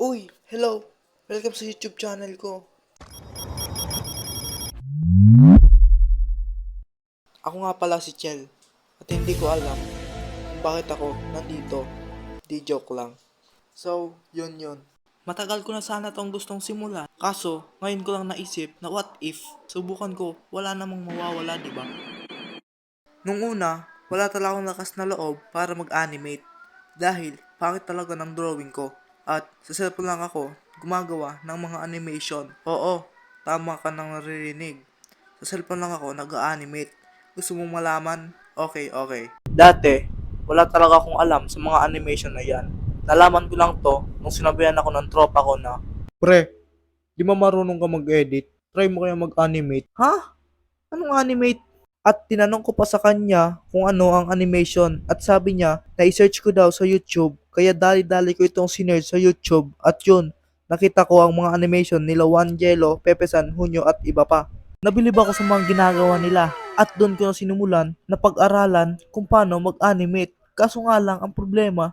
Uy, hello! Welcome sa YouTube channel ko. Ako nga pala si Chel. At hindi ko alam kung bakit ako nandito. Di joke lang. So, yun. Matagal ko na sana tong gustong simulan. Kaso, ngayon ko lang naisip na what if subukan ko, wala namang mawawala, di ba? Nung una, wala talaga akong lakas na loob para mag-animate. Dahil, pangit talaga ng drawing ko. At sa cellphone lang ako gumagawa ng mga animation. Oo, tama ka nang naririnig. Sa cellphone lang ako nag-animate. Gusto mong malaman? Okay. Dati, wala talaga akong alam sa mga animation na yan. Nalaman ko lang to nung sinabihan ako ng tropa ko na, Pre, di mo marunong ka mag-edit? Try mo kaya mag-animate. Ha? Anong animate? At tinanong ko pa sa kanya kung ano ang animation at sabi niya na i-search ko daw sa YouTube kaya dali-dali ko itong sinearch sa YouTube at yun, nakita ko ang mga animation nila Juan Jello, Pepe San, Hunyo at iba pa. Nabilib ako sa mga ginagawa nila at doon ko na sinimulan na pag-aralan kung paano mag-animate. Kaso nga lang ang problema,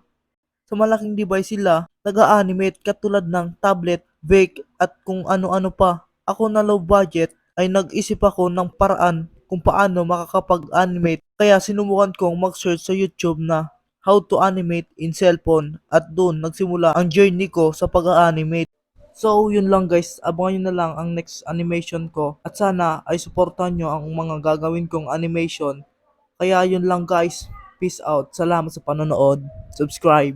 sa malaking device sila nag-animate katulad ng tablet, Vic at kung ano-ano pa. Ako na low budget ay nag-isip ako ng paraan kung paano makakapag-animate kaya sinubukan kong mag-search sa YouTube na how to animate in cellphone at doon nagsimula ang journey ko sa pag-animate. So yun lang guys, abangan nyo na lang ang next animation ko at sana ay suportahan nyo ang mga gagawin kong animation. Kaya yun lang guys, peace out, salamat sa panonood, subscribe.